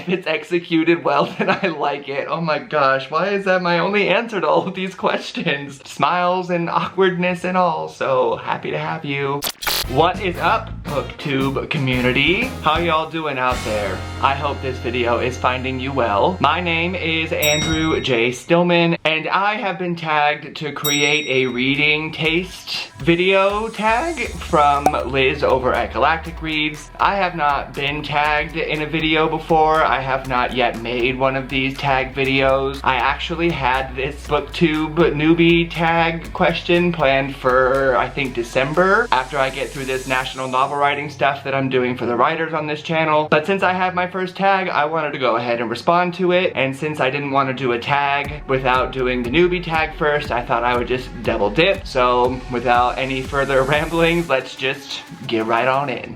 if it's executed well, then I like it. Oh my gosh, why is that my only answer to all of these questions? Smiles and awkwardness and all, so happy to have you. What is up, BookTube community? How y'all doing out there? I hope this video is finding you well. My name is Andrew J. Stillman, and I have been tagged to create a reading taste video tag from Liz over at Galactic Reads. I have not been tagged in a video before. I have not yet made one of these tag videos. I actually had this BookTube newbie tag question planned for, I think, December, after I get through this national novel writing stuff that I'm doing for the writers on this channel. But since I have my first tag, I wanted to go ahead and respond to it, and since I didn't want to do a tag without doing the newbie tag first, I thought I would just double dip. So without any further ramblings, let's just get right on in.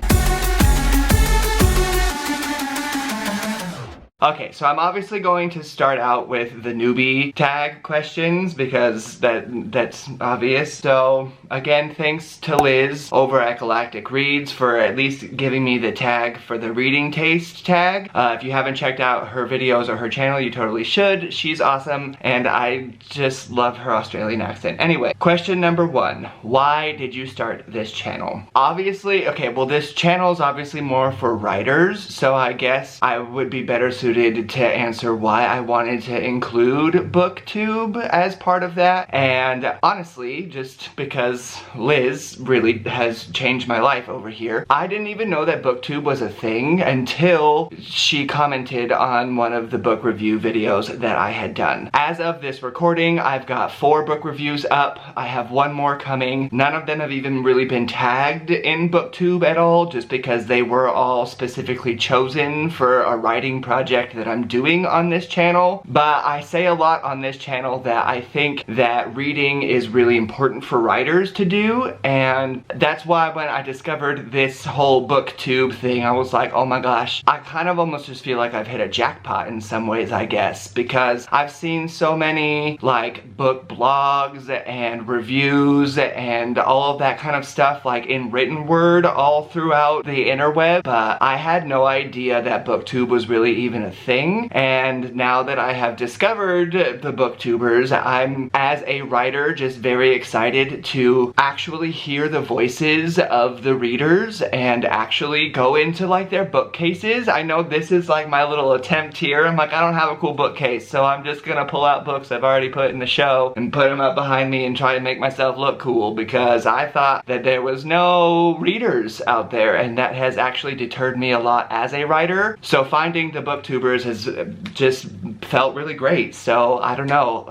Okay, so I'm obviously going to start out with the newbie tag questions because that's obvious. So again, thanks to Liz over at Galactic Reads for at least giving me the tag for the reading taste tag. If you haven't checked out her videos or her channel, you totally should. She's awesome, and I just love her Australian accent. Anyway, question number 1. Why did you start this channel? Obviously, okay, well, this channel is obviously more for writers, so I guess I would be better suited to answer why I wanted to include BookTube as part of that. And honestly, just because Liz really has changed my life over here, I didn't even know that BookTube was a thing until she commented on one of the book review videos that I had done. As of this recording, I've got 4 book reviews up. I have 1 more coming. None of them have even really been tagged in BookTube at all, just because they were all specifically chosen for a writing project that I'm doing on this channel. But I say a lot on this channel that I think that reading is really important for writers to do, and that's why when I discovered this whole BookTube thing, I was like, oh my gosh, I kind of almost just feel like I've hit a jackpot in some ways, I guess, because I've seen so many like book blogs and reviews and all of that kind of stuff like in written word all throughout the interweb, but I had no idea that BookTube was really even a thing. And now that I have discovered the BookTubers, I'm, as a writer, just very excited to actually hear the voices of the readers and actually go into like their bookcases. I know this is like my little attempt here. I'm like, I don't have a cool bookcase, so I'm just gonna pull out books I've already put in the show and put them up behind me and try to make myself look cool, because I thought that there was no readers out there, and that has actually deterred me a lot as a writer. So finding the BookTubers has just felt really great. So I don't know,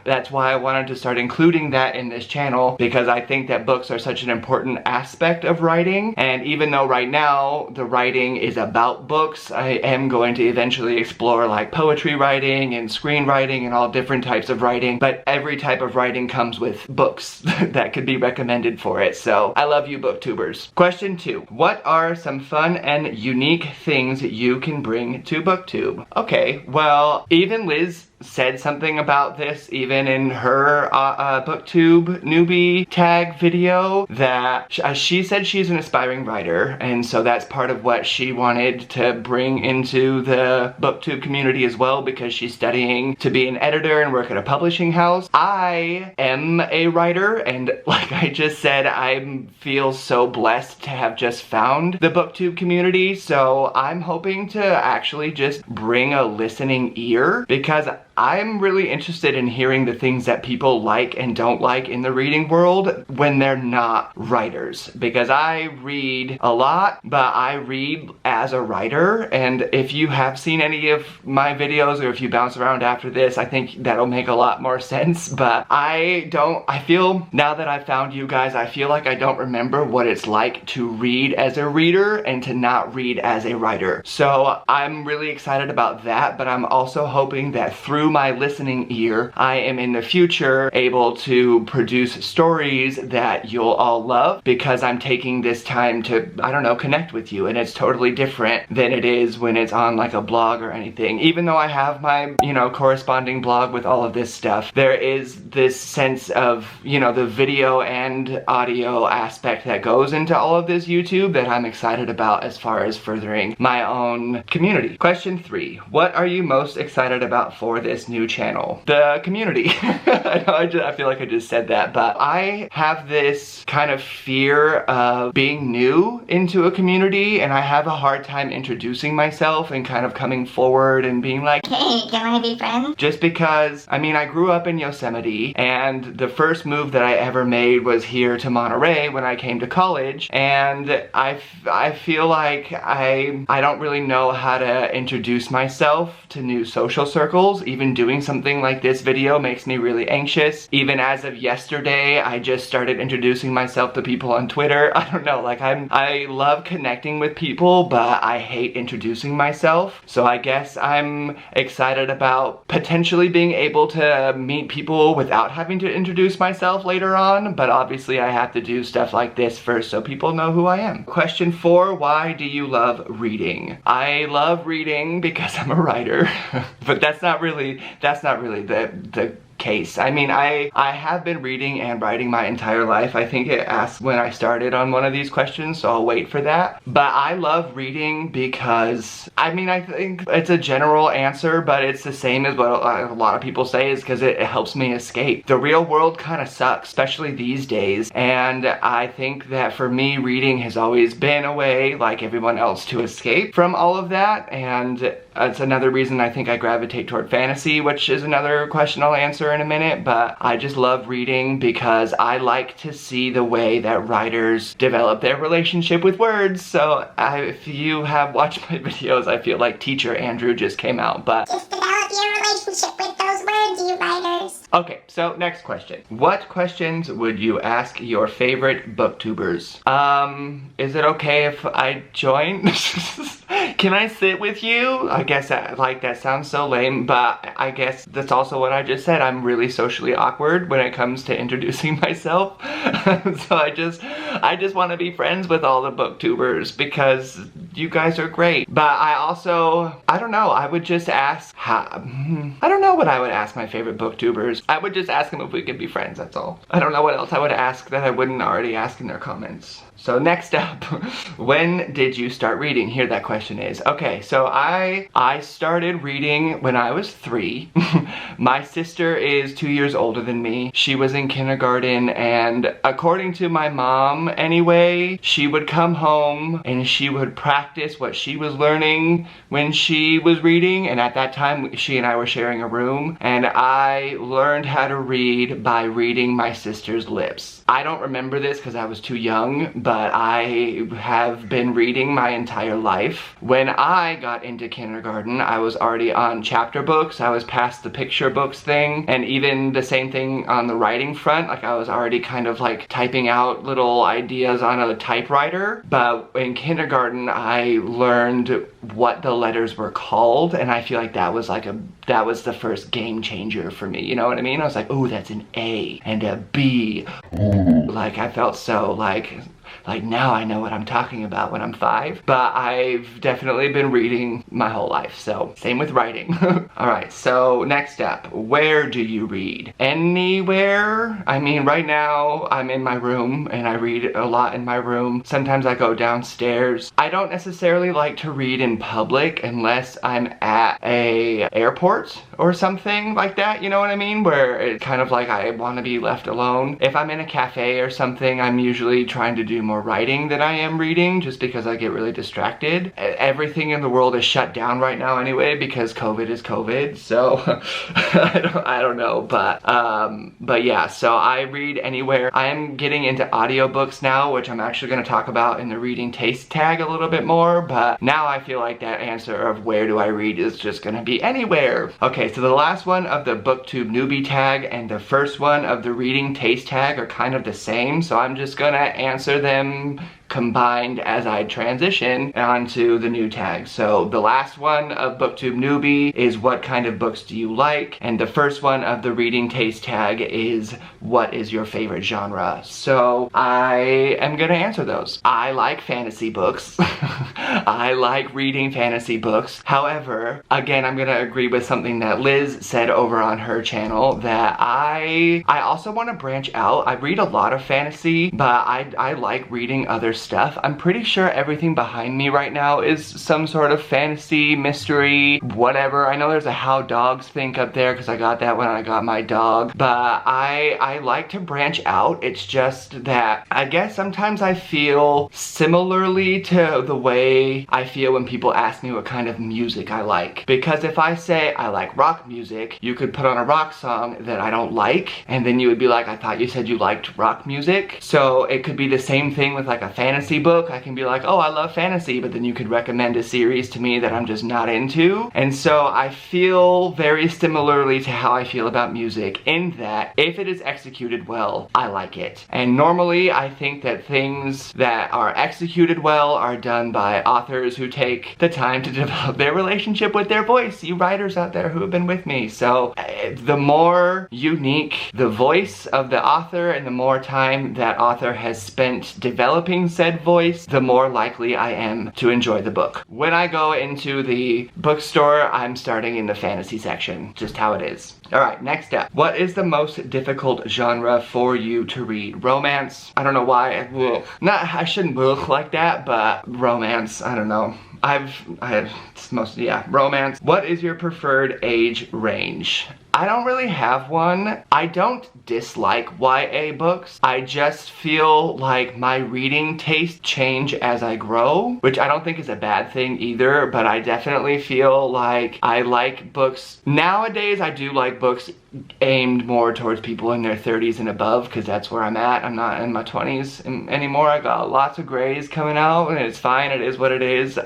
that's why I wanted to start including that in this channel, because I think that books are such an important aspect of writing. And even though right now the writing is about books, I am going to eventually explore like poetry writing and screenwriting and all different types of writing, but every type of writing comes with books that could be recommended for it. So I love you, BookTubers. Question 2. What are some fun and unique things you can bring to BookTube? Okay, well, even Liz said something about this even in her BookTube newbie tag video, that she said she's an aspiring writer, and so that's part of what she wanted to bring into the BookTube community as well, because she's studying to be an editor and work at a publishing house. I am a writer, and like I just said, I feel so blessed to have just found the BookTube community, so I'm hoping to actually just bring a listening ear, because I'm really interested in hearing the things that people like and don't like in the reading world when they're not writers. Because I read a lot, but I read as a writer, and if you have seen any of my videos, or if you bounce around after this, I think that'll make a lot more sense. But I feel, now that I've found you guys, I feel like I don't remember what it's like to read as a reader and to not read as a writer. So I'm really excited about that, but I'm also hoping that through through my listening ear, I am in the future able to produce stories that you'll all love because I'm taking this time to, I don't know, connect with you, and it's totally different than it is when it's on like a blog or anything. Even though I have my, you know, corresponding blog with all of this stuff, there is this sense of, you know, the video and audio aspect that goes into all of this YouTube that I'm excited about as far as furthering my own community. Question 3. What are you most excited about for this new channel? The community. I feel like I just said that, but I have this kind of fear of being new into a community, and I have a hard time introducing myself and kind of coming forward and being like, hey, do you want to be friends? Just because, I mean, I grew up in Yosemite, and the first move that I ever made was here to Monterey when I came to college, and I feel like I don't really know how to introduce myself to new social circles. Even doing something like this video makes me really anxious. Even as of yesterday, I just started introducing myself to people on Twitter. I don't know, like I love connecting with people, but I hate introducing myself. So I guess I'm excited about potentially being able to meet people without having to introduce myself later on, but obviously I have to do stuff like this first so people know who I am. Question 4, why do you love reading? I love reading because I'm a writer, but that's not really the case. I mean, I have been reading and writing my entire life. I think it asked when I started on one of these questions, so I'll wait for that. But I love reading because, I mean, I think it's a general answer, but it's the same as what a lot of people say, is because it helps me escape. The real world kind of sucks, especially these days, and I think that for me, reading has always been a way, like everyone else, to escape from all of that, and it's another reason I think I gravitate toward fantasy, which is another question I'll answer in a minute, but I just love reading because I like to see the way that writers develop their relationship with words. So if you have watched my videos, I feel like Teacher Andrew just came out, but just develop your relationship with those words, you writers. Okay, so next question. What questions would you ask your favorite booktubers? Is it okay if I join? Can I sit with you? I guess that sounds so lame, but I guess that's also what I just said. I'm really socially awkward when it comes to introducing myself. So I just want to be friends with all the booktubers because you guys are great. But I don't know, I would just ask, I don't know what I would ask my favorite booktubers. I would just ask them if we could be friends, that's all. I don't know what else I would ask that I wouldn't already ask in their comments. So next up, when did you start reading? Here that question is. Okay, so I started reading when I was 3. My sister is 2 years older than me. She was in kindergarten, and according to my mom anyway, she would come home and she would practice what she was learning when she was reading, and at that time she and I were sharing a room, and I learned how to read by reading my sister's lips. I don't remember this because I was too young, but I have been reading my entire life. When I got into kindergarten, I was already on chapter books. I was past the picture books thing, and even the same thing on the writing front. Like, I was already kind of like typing out little ideas on a typewriter. But in kindergarten, I learned what the letters were called, and I feel like that was the first game changer for me, you know what I mean? I was like, oh, that's an A and a B. Like, I felt so like now I know what I'm talking about when I'm 5. But I've definitely been reading my whole life, so same with writing. Alright, so next up, where do you read? Anywhere? I mean, right now I'm in my room and I read a lot in my room. Sometimes I go downstairs. I don't necessarily like to read in public unless I'm at a airport or something like that, you know what I mean? Where it's kind of like I want to be left alone. If I'm in a cafe or something, I'm usually trying to do more writing than I am reading, just because I get really distracted. Everything in the world is shut down right now anyway because COVID is COVID, so I don't know, but yeah, so I read anywhere. I am getting into audiobooks now, which I'm actually going to talk about in the reading taste tag a little bit more, but now I feel like that answer of where do I read is just going to be anywhere. Okay, so the last one of the BookTube newbie tag and the first one of the reading taste tag are kind of the same, so I'm just gonna answer them combined as I transition onto the new tag. So the last one of BookTube Newbie is what kind of books do you like? And the first one of the reading taste tag is what is your favorite genre? So I am gonna answer those. I like fantasy books. I like reading fantasy books. However, again, I'm gonna agree with something that Liz said over on her channel, that I also want to branch out. I read a lot of fantasy, but I like reading other stuff. I'm pretty sure everything behind me right now is some sort of fantasy, mystery, whatever. I know there's a How Dogs Think up there because I got that when I got my dog, but I like to branch out. It's just that I guess sometimes I feel similarly to the way I feel when people ask me what kind of music I like. Because if I say I like rock music, you could put on a rock song that I don't like, and then you would be like, I thought you said you liked rock music. So it could be the same thing with like a fantasy book. I can be like, oh, I love fantasy, but then you could recommend a series to me that I'm just not into. And so I feel very similarly to how I feel about music, in that if it is executed well, I like it. And normally I think that things that are executed well are done by authors who take the time to develop their relationship with their voice. You writers out there who have been with me. So the more unique the voice of the author and the more time that author has spent developing said voice, the more likely I am to enjoy the book. When I go into the bookstore, I'm starting in the fantasy section, just how it is. Alright, next up. What is the most difficult genre for you to read? Romance? I don't know why. I shouldn't look like that, but romance, I don't know. It's mostly, yeah, romance. What is your preferred age range? I don't really have one. I don't dislike YA books. I just feel like my reading tastes change as I grow, which I don't think is a bad thing either, but I definitely feel like I like books. Nowadays, I do like books aimed more towards people in their 30s and above, because that's where I'm at. I'm not in my 20s anymore. I got lots of grays coming out, and it's fine. It is what it is.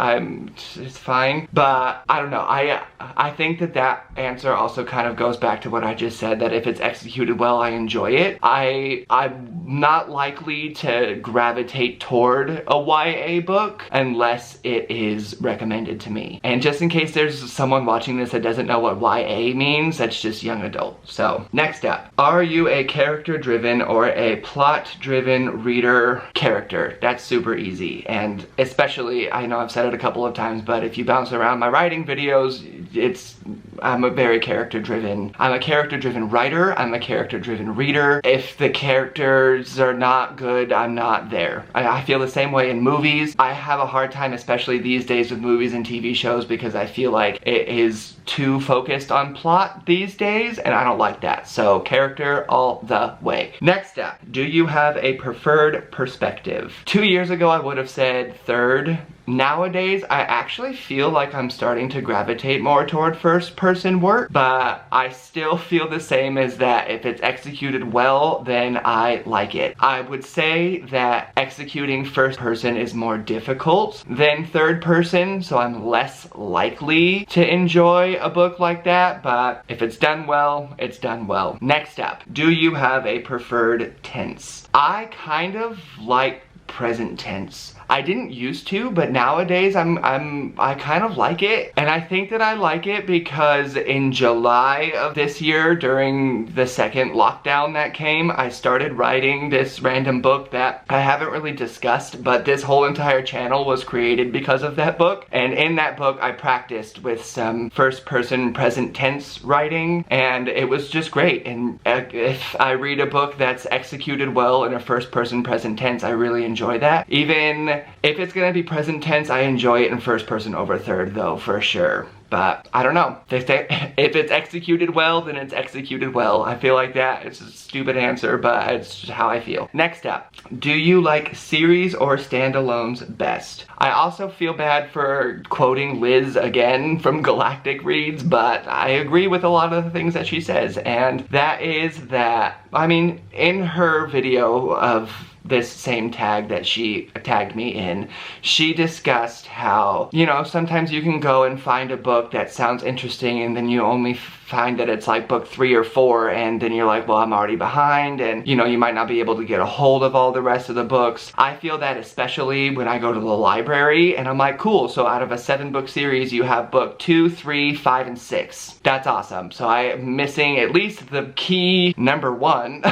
It's fine. But I don't know. I think that answer also kind of goes back to what I just said, that if it's executed well, I enjoy it. I'm not likely to gravitate toward a YA book unless it is recommended to me. And just in case there's someone watching this that doesn't know what YA means, that's just young adult. So, next up. Are you a character-driven or a plot-driven reader? Character. That's super easy. And especially, I know I've said it a couple of times, but if you bounce around my writing videos, I'm a very character-driven. I'm a character-driven writer. I'm a character-driven reader. If the characters are not good, I'm not there. I feel the same way in movies. I have a hard time, especially these days, with movies and TV shows because I feel like it is too focused on plot these days, and I don't like that. So, character all the way. Next up, do you have a preferred perspective? 2 years ago, I would have said third. Nowadays, I actually feel like I'm starting to gravitate more toward first-person work, but I still feel the same as that. If it's executed well, then I like it. I would say that executing first-person is more difficult than third-person, so I'm less likely to enjoy a book like that, but if it's done well, it's done well. Next up, do you have a preferred tense? I kind of like present tense. I didn't used to, but nowadays I kind of like it. And I think that I like it because in July of this year, during the second lockdown that came, I started writing this random book that I haven't really discussed, but this whole entire channel was created because of that book. And in that book, I practiced with some first-person present tense writing, and it was just great. And if I read a book that's executed well in a first-person present tense, I really enjoy that. Even if it's gonna be present tense, I enjoy it in first person over third though, for sure. But I don't know. If it's executed well, then it's executed well. I feel like that. It's a stupid answer, but it's just how I feel. Next up, do you like series or standalones best? I also feel bad for quoting Liz again from Galactic Reads, but I agree with a lot of the things that she says, and that is that, I mean, in her video of this same tag that she tagged me in, she discussed how, you know, sometimes you can go and find a book that sounds interesting and then you only find that it's like book 3 or 4 and then you're like, well, I'm already behind, and you know, you might not be able to get a hold of all the rest of the books. I feel that especially when I go to the library and I'm like, cool, so out of a 7-book series you have book 2, 3, 5, and 6. That's awesome. So I'm missing at least the key number 1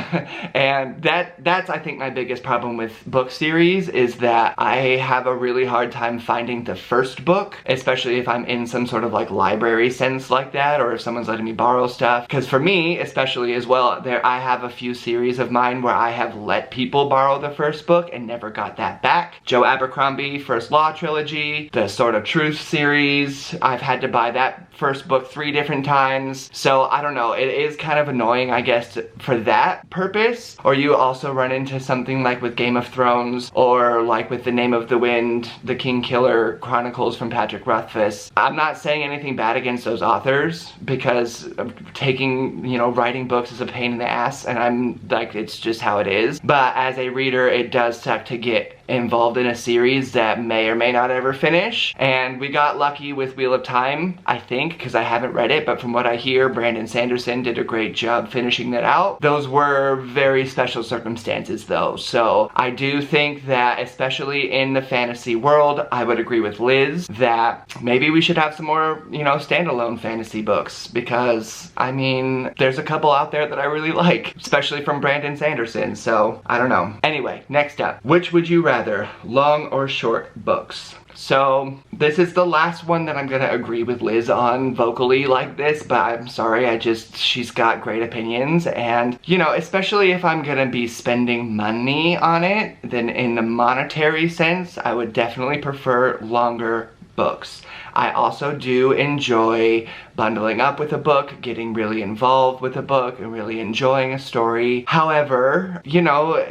and that's I think my biggest problem with book series is that I have a really hard time finding the first book, especially if I'm in some sort of like library sense like that, or if someone's letting me borrow stuff. Because for me, especially as well, I have a few series of mine where I have let people borrow the first book and never got that back. Joe Abercrombie First Law Trilogy, the Sword of Truth series, I've had to buy that first book 3 different times. So I don't know, it is kind of annoying, I guess, for that purpose. Or you also run into something like with Game of Thrones, or like with The Name of the Wind, The King Killer Chronicles from Patrick Rothfuss. I'm not saying anything bad against those authors, because taking, you know, writing books is a pain in the ass, and I'm like, it's just how it is. But as a reader, it does suck to get involved in a series that may or may not ever finish. And we got lucky with Wheel of Time, I think, because I haven't read it, but from what I hear, Brandon Sanderson did a great job finishing that out. Those were very special circumstances though, so I do think that, especially in the fantasy world, I would agree with Liz that maybe we should have some more, you know, standalone fantasy books, because I mean, there's a couple out there that I really like, especially from Brandon Sanderson, so I don't know. Anyway, next up, which would you rather, long or short books? So this is the last one that I'm gonna agree with Liz on vocally like this, but I'm sorry, she's got great opinions, and you know, especially if I'm gonna be spending money on it, then in the monetary sense, I would definitely prefer longer books. I also do enjoy bundling up with a book, getting really involved with a book, and really enjoying a story. However, you know,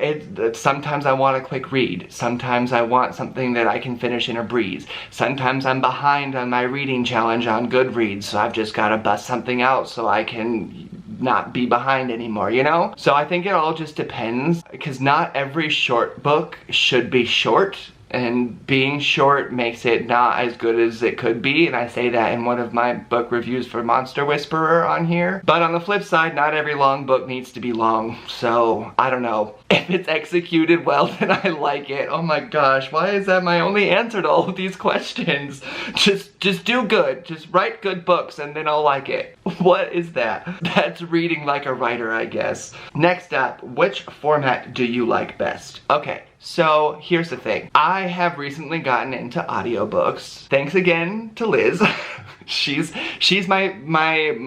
sometimes I want a quick read. Sometimes I want something that I can finish in a breeze. Sometimes I'm behind on my reading challenge on Goodreads, so I've just got to bust something out so I can not be behind anymore, you know? So I think it all just depends, because not every short book should be short. And being short makes it not as good as it could be, and I say that in one of my book reviews for Monster Whisperer on here. But on the flip side, not every long book needs to be long, so I don't know. If it's executed well, then I like it. Oh my gosh, why is that my only answer to all of these questions? Just do good. Just write good books and then I'll like it. What is that? That's reading like a writer, I guess. Next up, which format do you like best? Okay. So here's the thing. I have recently gotten into audiobooks. Thanks again to Liz. She's my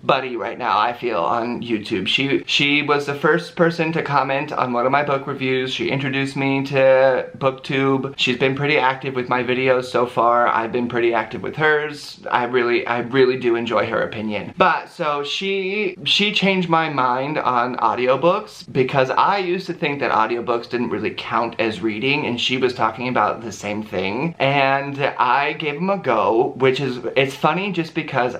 buddy right now, I feel, on YouTube. She was the first person to comment on one of my book reviews. She introduced me to BookTube. She's been pretty active with my videos so far. I've been pretty active with hers. I really do enjoy her opinion. But so she changed my mind on audiobooks, because I used to think that audiobooks didn't really count as reading, and she was talking about the same thing, and I gave them a go, which is, it's funny just because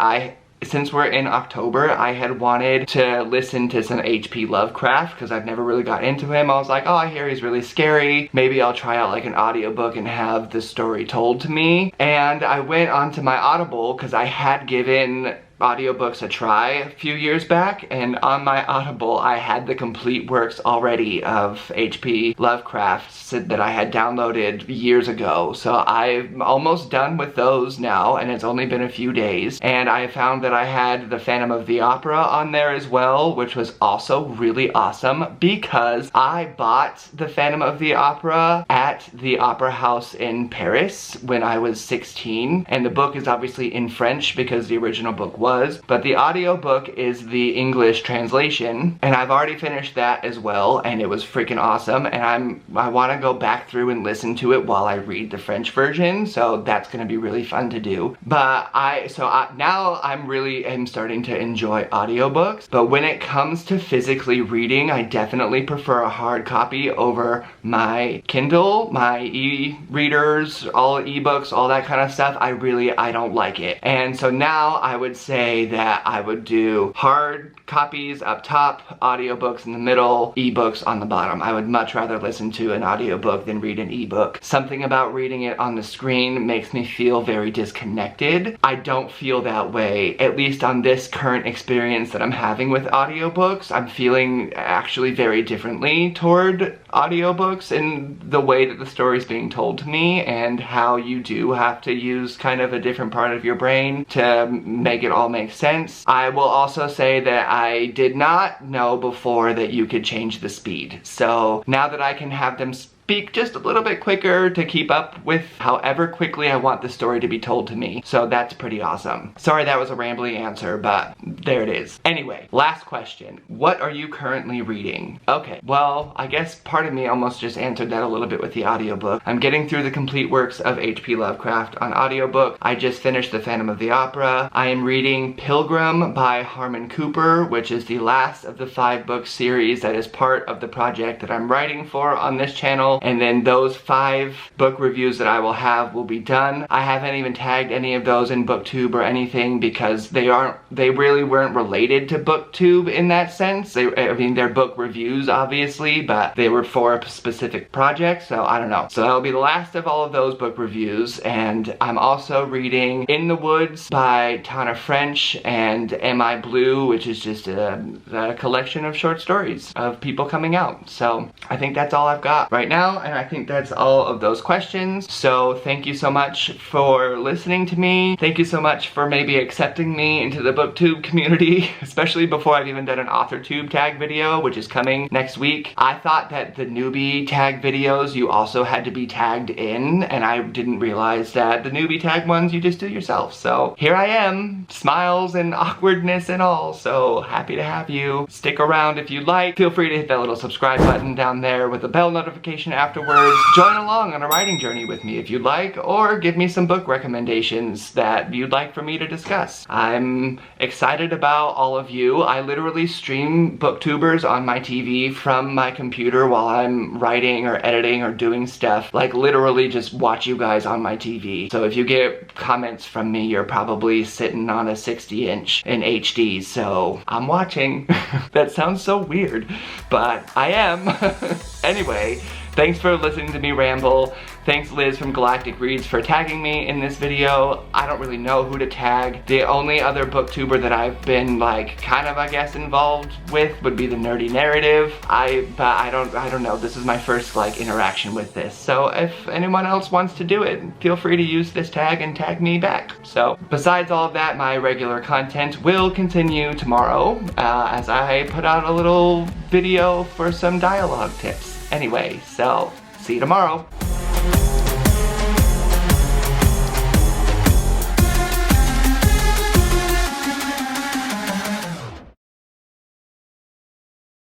since we're in October, I had wanted to listen to some H.P. Lovecraft, because I've never really got into him. I was like, oh, I hear he's really scary. Maybe I'll try out like an audiobook and have the story told to me. And I went onto my Audible, because I had given audiobooks a try a few years back, and on my Audible I had the complete works already of H.P. Lovecraft that I had downloaded years ago. So I'm almost done with those now, and it's only been a few days, and I found that I had the Phantom of the Opera on there as well, which was also really awesome, because I bought the Phantom of the Opera at the Opera House in Paris when I was 16, and the book is obviously in French because the original book was, but the audiobook is the English translation, and I've already finished that as well, and it was freaking awesome, and I want to go back through and listen to it while I read the French version, so that's going to be really fun to do. But now I'm really starting to enjoy audiobooks, but when it comes to physically reading, I definitely prefer a hard copy over my Kindle, my e-readers, all ebooks, all that kind of stuff. I don't like it. And so now I would say say that I would do hard copies up top, audiobooks in the middle, ebooks on the bottom. I would much rather listen to an audiobook than read an ebook. Something about reading it on the screen makes me feel very disconnected. I don't feel that way, at least on this current experience that I'm having with audiobooks. I'm feeling actually very differently toward audiobooks in the way that the story is being told to me, and how you do have to use kind of a different part of your brain to make it all make sense. I will also say that I did not know before that you could change the speed. So now that I can have them speak just a little bit quicker to keep up with however quickly I want the story to be told to me. So that's pretty awesome. Sorry that was a rambly answer, but there it is. Anyway, last question. What are you currently reading? Okay, well, I guess part of me almost just answered that a little bit with the audiobook. I'm getting through the complete works of H.P. Lovecraft on audiobook. I just finished The Phantom of the Opera. I am reading Pilgrim by Harmon Cooper, which is the last of the 5-book series that is part of the project that I'm writing for on this channel. And then those 5 book reviews that I will have will be done. I haven't even tagged any of those in BookTube or anything because they really weren't related to BookTube in that sense. I mean, they're book reviews obviously, but they were for a specific project, so I don't know. So that'll be the last of all of those book reviews, and I'm also reading In the Woods by Tana French and Am I Blue, which is just a collection of short stories of people coming out. So I think that's all I've got right now. And I think that's all of those questions. So thank you so much for listening to me. Thank you so much for maybe accepting me into the BookTube community, especially before I've even done an AuthorTube tag video, which is coming next week. I thought that the newbie tag videos you also had to be tagged in, and I didn't realize that the newbie tag ones you just do yourself. So here I am, smiles and awkwardness and all. So happy to have you. Stick around if you'd like. Feel free to hit that little subscribe button down there with the bell notification afterwards. Join along on a writing journey with me if you'd like, or give me some book recommendations that you'd like for me to discuss. I'm excited about all of you. I literally stream BookTubers on my TV from my computer while I'm writing or editing or doing stuff. Like literally just watch you guys on my TV. So if you get comments from me, you're probably sitting on a 60-inch in HD, so I'm watching. That sounds so weird, but I am. Anyway, thanks for listening to me ramble. Thanks Liz from Galactic Reads for tagging me in this video. I don't really know who to tag. The only other booktuber that I've been like kind of I guess involved with would be the Nerdy Narrative. But I don't know. This is my first like interaction with this. So if anyone else wants to do it, feel free to use this tag and tag me back. So besides all of that, my regular content will continue tomorrow as I put out a little video for some dialogue tips. Anyway, so see you tomorrow.